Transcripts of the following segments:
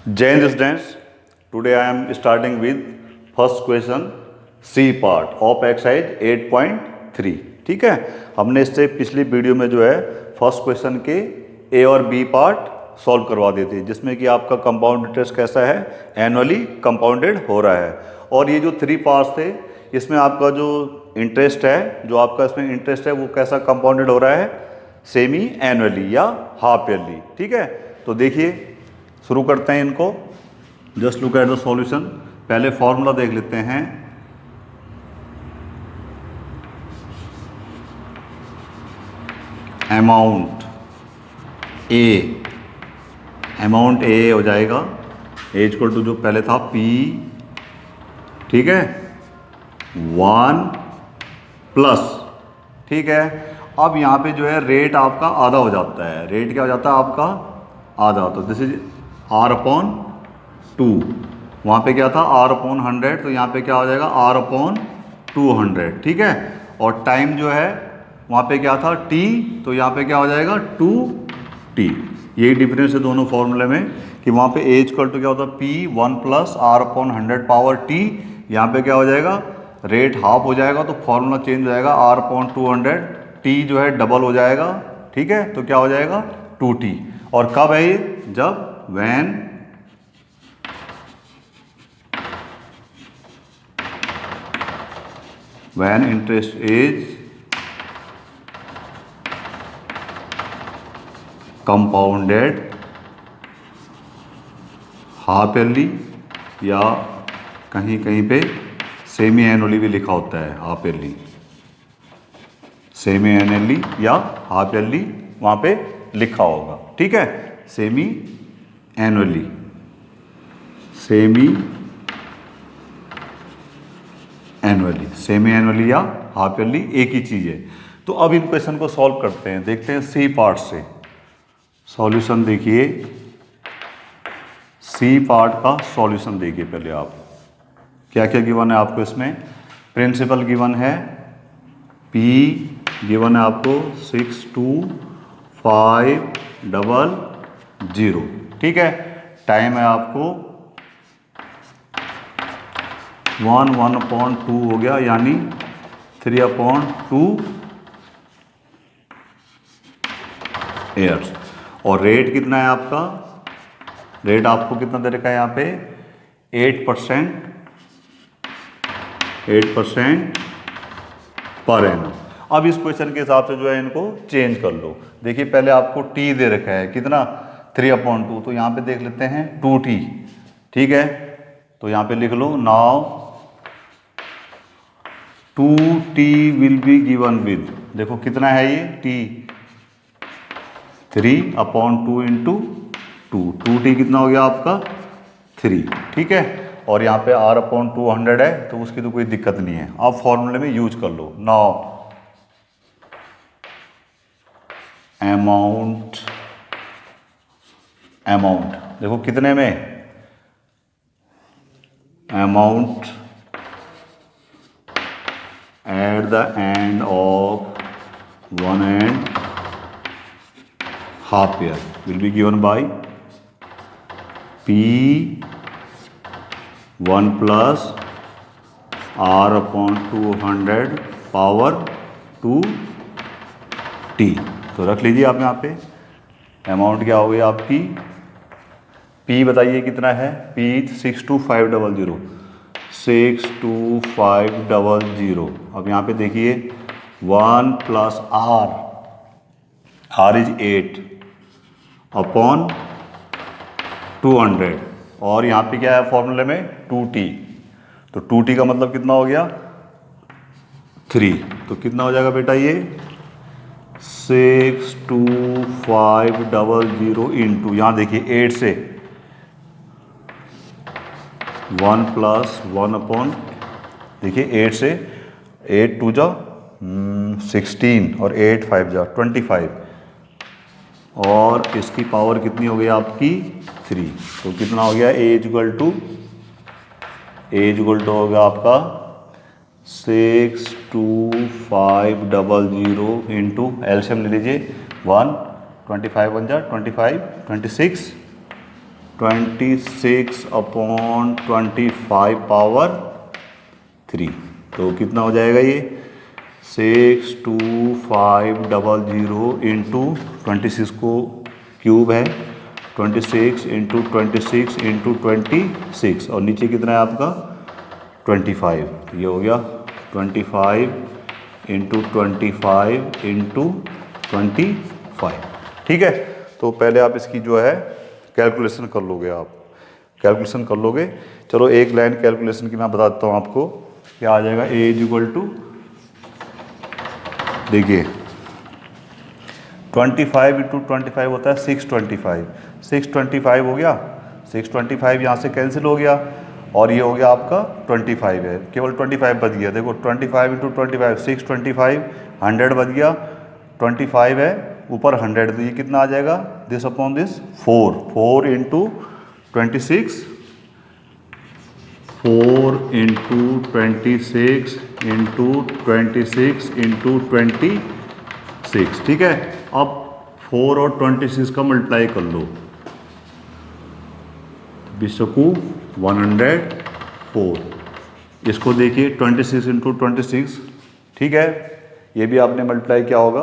Jai Hind students, today I am starting with first question C part of exercise 8.3। ठीक है, हमने इससे पिछली वीडियो में जो है फर्स्ट क्वेश्चन के ए और बी पार्ट सॉल्व करवा दिए थे, जिसमें कि आपका कंपाउंड इंटरेस्ट कैसा है, एनुअली कंपाउंडेड हो रहा है। और ये जो 3 पार्ट्स थे, इसमें आपका जो इंटरेस्ट है, जो आपका इसमें इंटरेस्ट है, वो कैसा कंपाउंडेड हो रहा है, सेमी एनुअली या हाफ ईयरली। ठीक है, तो देखिए शुरू करते हैं इनको। Just look at the solution. पहले फॉर्मूला देख लेते हैं। अमाउंट ए हो जाएगा ए इक्वल टू जो पहले था पी, ठीक है, 1 प्लस, ठीक है। अब यहाँ पे जो है रेट आपका आधा हो जाता है। रेट क्या हो जाता है आपका, आधा। तो दिस इज R अपॉन 2। वहाँ पे क्या था R अपॉन 100, तो यहाँ पे क्या हो जाएगा R अपॉन 200, ठीक है। और टाइम जो है वहाँ पे क्या था T, तो यहाँ पे क्या हो जाएगा 2T। यही डिफरेंस है दोनों फॉर्मूले में कि वहाँ पे A इक्वल टू क्या होता है P 1 plus R upon 100 power T। यहाँ पे क्या हो जाएगा, रेट हाफ हो जाएगा तो फॉर्मूला चेंज हो जाएगा, R अपॉन 200, T जो है डबल हो जाएगा, ठीक है। तो क्या हो जाएगा 2T। और कब है ये, जब when interest is compounded half yearly, या कहीं कहीं पे सेमी एनुअली भी लिखा होता है, हाफ ईयरली, सेमी एनुअली या हाफ ईयरली वहाँ पे लिखा होगा, ठीक है। सेमी एनुअली, सेमी एनुअली या हाफ ईयरली एक ही चीज़ है। तो अब इन क्वेश्चन को सॉल्व करते हैं, देखते हैं सी पार्ट से। सॉल्यूशन देखिए, सी पार्ट का सॉल्यूशन देखिए। पहले आप क्या क्या गिवन है आपको इसमें। प्रिंसिपल गिवन है, P गिवन है आपको 62500, ठीक है। टाइम है आपको 1/2 हो गया, यानी 3/2 ईयर्स। और रेट कितना है आपका, रेट आपको कितना दे रखा है यहाँ पे 8% पर एनम। अब इस क्वेश्चन के हिसाब से जो है इनको चेंज कर लो। देखिए पहले आपको T दे रखा है कितना 3/2, तो यहाँ पे देख लेते हैं 2T, ठीक है। तो यहाँ पे लिख लो, now 2T will be given with, देखो कितना है ये T, 3/2 इंटू 2T कितना हो गया आपका 3, ठीक है। और यहाँ पे R/200 है, तो उसकी तो कोई दिक्कत नहीं है, आप फॉर्मूले में यूज कर लो। नाउ अमाउंट देखो कितने में, amount at the end of 1.5 year will be given by P1 plus R/200 power 2T। तो रख लीजिए आप यहाँ पे। अमाउंट क्या हो गई आपकी, P बताइए कितना है, P 62500। अब यहाँ पे देखिए 1 प्लस R इज 8/200, और यहाँ पे क्या है फॉर्मूले में 2T। तो 2T का मतलब कितना हो गया 3। तो कितना हो जाएगा बेटा ये 62500 इंटू, यहाँ देखिए 8 से 1 प्लस 1/, देखिए 8 से 8 2 जा 16 और 8 5 जा 25, और इसकी पावर कितनी हो गई आपकी 3। तो कितना हो गया A इक्वल टू हो गया आपका 62500 इंटू, एलसीएम ले लीजिए 1 25 1 जा 25 26 26/25 पावर 3। तो कितना हो जाएगा ये 62500 इंटू 26 को क्यूब है 26 इंटू 26 इंटू 26 और नीचे कितना है आपका 25। ये हो गया 25 इंटू 25 इंटू 25। ठीक है, तो पहले आप इसकी जो है कैलकुलेशन कर लोगे, आप कैलकुलेशन कर लोगे। चलो एक लाइन कैलकुलेशन की मैं बता देता हूँ आपको, क्या आ जाएगा। ए इज इक्वल टू, देखिए 25 इंटू 25 होता है 625, 625 हो गया, 625 यहाँ से कैंसिल हो गया और ये हो गया आपका 25 है, केवल 25 बच गया। देखो 25 इंटू 25 625, 100 बच गया, 25 है ऊपर 100, तो ये कितना आ जाएगा this upon this 4 into 26, 4 into 26 into 26 into 26। ठीक है, अब 4 और 26 का मल्टीप्लाई कर लो, 104। इसको देखिए 26 इंटू 26, ठीक है, ये भी आपने मल्टीप्लाई किया होगा,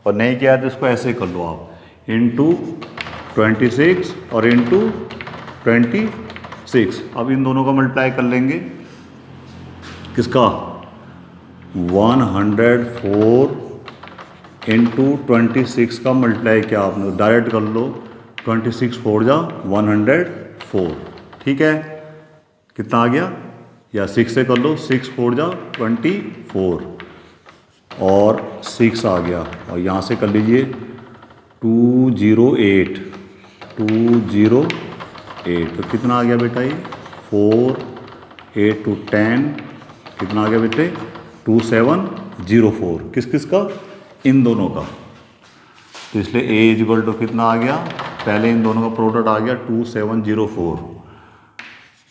और नहीं किया तो इसको ऐसे कर लो आप, इंटू 26 और इंटू 26। अब इन दोनों का मल्टीप्लाई कर लेंगे, किसका 104 इंटू 26 का मल्टीप्लाई किया आपने, डायरेक्ट कर लो, 26 4 जा 104। ठीक है, कितना आ गया, या 6 से कर लो, 6 4 जा 24 और 6 आ गया, और यहाँ से कर लीजिए 208, 208। तो कितना आ गया बेटा ये 4 8 to 10, कितना आ गया बेटे 2704। किस किस का, इन दोनों का। तो इसलिए ए इज इक्वल टू कितना आ गया, पहले इन दोनों का प्रोडक्ट आ गया 2704,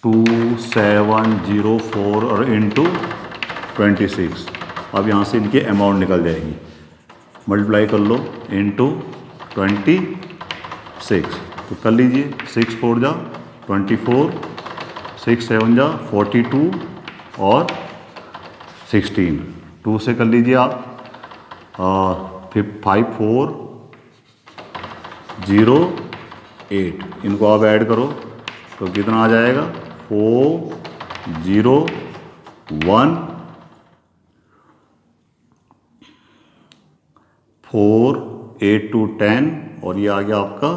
2704 और इंटू 26। अब यहाँ से इनकी अमाउंट निकल जाएगी, मल्टीप्लाई कर लो इंटू 26। तो कर लीजिए 6 4 जा 24, 6 7 जा 42 और 16, 2 से कर लीजिए आप, 5408, इनको आप ऐड करो तो कितना आ जाएगा 401 4 8 to 10, और ये आ गया आपका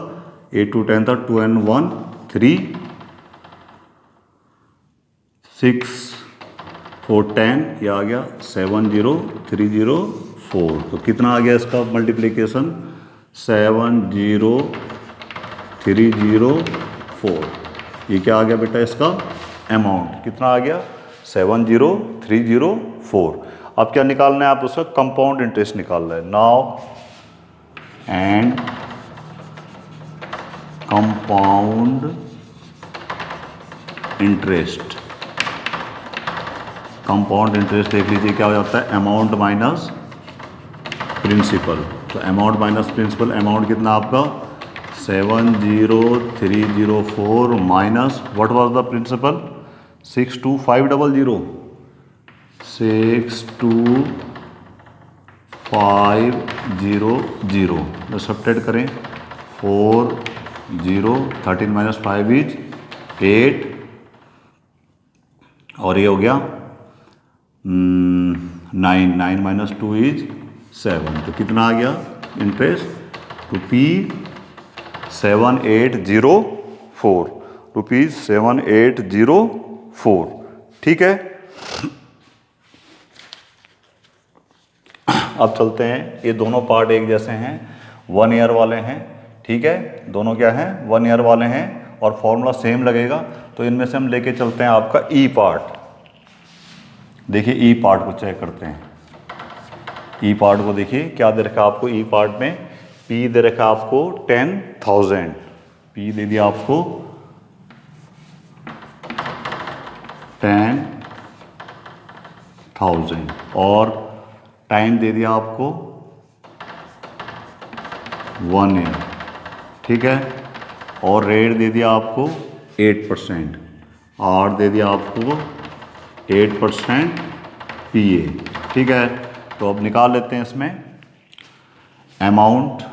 8 to 10 था 2 and 1 3, 6 4 10, ये आ गया 70304। तो कितना आ गया इसका मल्टीप्लिकेशन 70304। ये क्या आ गया बेटा इसका अमाउंट, कितना आ गया 70304। अब क्या निकालना है, आप उसका कंपाउंड इंटरेस्ट निकालना है now, and compound interest. Compound interest देख लीजिए क्या हो जाता है, अमाउंट माइनस प्रिंसिपल। तो अमाउंट माइनस प्रिंसिपल, अमाउंट कितना आपका 70304 minus what was the principal 62500, 62500। तो सब्ट्रैक्ट करें 4 0 13 माइनस 5 इज 8, और ये हो गया 9 माइनस 2 इज 7। तो कितना आ गया इंटरेस्ट ₹7804, ₹7804। ठीक है, अब चलते हैं, ये दोनों पार्ट एक जैसे हैं, 1 ईयर वाले हैं। ठीक है, दोनों क्या हैं 1 ईयर वाले हैं, और फॉर्मूला सेम लगेगा। तो इनमें से हम लेके चलते हैं आपका ई पार्ट। देखिए ई पार्ट को चेक करते हैं, ई पार्ट को देखिए क्या दे रखा है आपको। ई पार्ट में पी दे रखा है आपको 10,000, पी दे दिया आपको 10,000, और टाइम दे दिया आपको 1 ईयर। ठीक है, और रेट दे दिया आपको 8%, आर दे दिया आपको 8% PA। ठीक है, तो अब निकाल लेते हैं इसमें अमाउंट।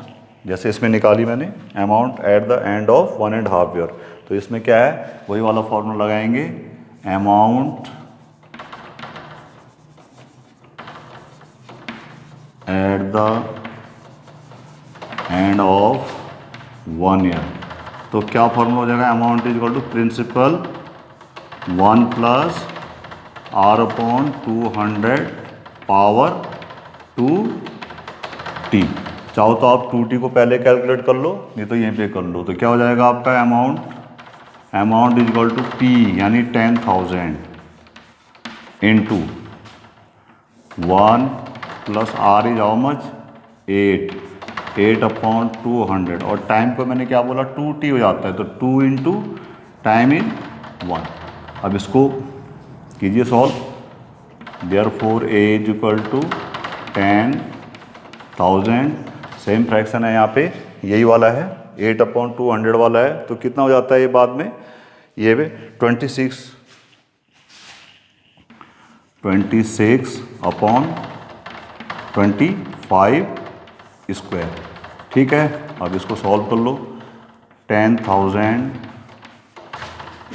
जैसे इसमें निकाली मैंने amount at the end of 1.5 year, तो इसमें क्या है, वही वाला फॉर्मूला लगाएंगे, amount at the end of 1 year. तो क्या फॉर्मूला हो जाएगा, amount is equal to principal 1 plus R/200 power 2T। चाहो तो आप 2T को पहले कैलकुलेट कर लो, नहीं तो यहीं पे कर लो। तो क्या हो जाएगा आपका amount is equal to P यानी 10,000 into 1 plus R is how much 8/200, और टाइम को मैंने क्या बोला 2T हो जाता है, तो 2 इंटू टाइम इज 1। अब इसको कीजिए solve. Therefore A is equal to 10,000, same fraction है यहाँ पे, यही वाला है 8/200 वाला है, तो कितना हो जाता है ये बाद में, ये पे 26/25 स्क्वायर। ठीक है, अब इसको सॉल्व कर लो। 10,000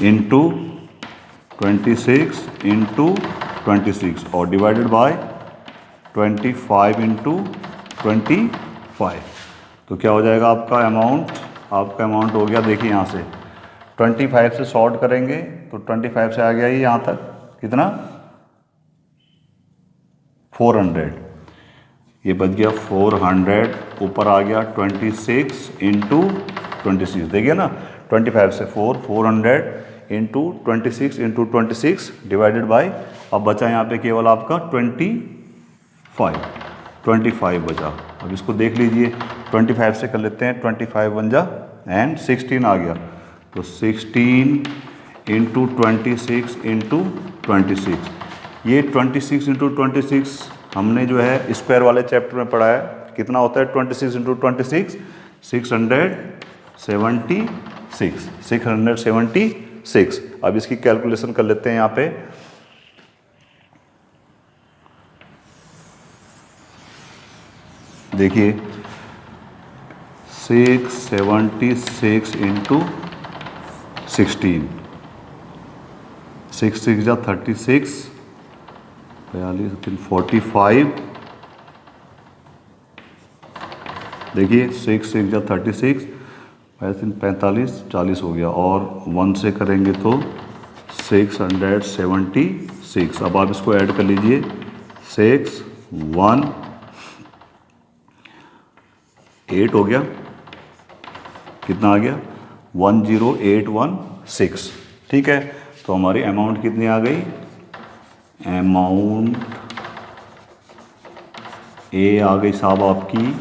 इंटू 26 इंटू 26 और डिवाइडेड बाय 25 इंटू 25, तो क्या हो जाएगा आपका अमाउंट हो गया, देखिए यहाँ से 25 से शॉर्ट करेंगे तो 25 से आ गया ये यहाँ तक कितना 400, ये बच गया 400, ऊपर आ गया 26 इंटू 26, देखिए ना 25 से 400 इंटू 26 इंटू 26 डिवाइडेड बाय, अब बचा यहाँ पे केवल आपका 25 बचा। अब इसको देख लीजिए, 25 से कर लेते हैं, 25 बन जा एंड 16 आ गया, तो 16 इंटू 26 इंटू 26, ये 26 इंटू 26 हमने जो है स्क्वायर वाले चैप्टर में पढ़ा है, कितना होता है 26 इंटू 26 676। अब इसकी कैलकुलेशन कर लेते हैं यहाँ पे। देखिए 676 इंटू 16, 6 6 जा 36, 42 45, देखिए 6 6 जा 36, 45 40 हो गया, और 1 से करेंगे तो 676। अब आप इसको ऐड कर लीजिए, 6 1 8 हो गया, कितना आ गया 10816। ठीक है, तो हमारी अमाउंट कितनी आ गई, अमाउंट ए आ गई साहब आपकी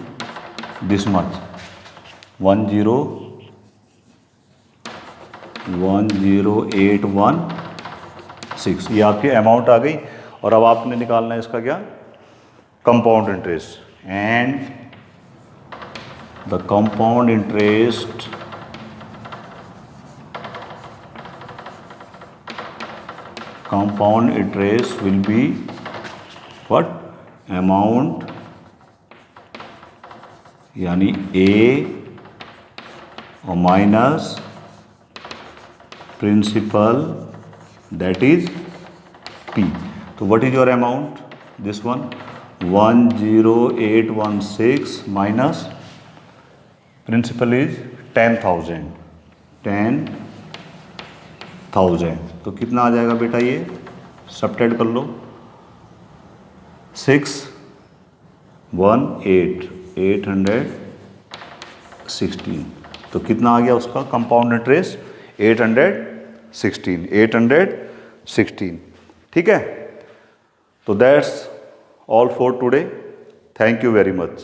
दिस मच 10816, ये आपकी अमाउंट आ गई। और अब आपने निकालना है इसका क्या, compound interest, and the compound interest will be what, amount यानी A और minus principal that is P। तो what is your amount, this one 10816 minus principal is 10,000, तो कितना आ जाएगा बेटा, ये सब्ट्रैक्ट कर लो, 816, तो कितना आ गया उसका कंपाउंड इंटरेस्ट 816। ठीक है, तो that's all for today, thank you very much.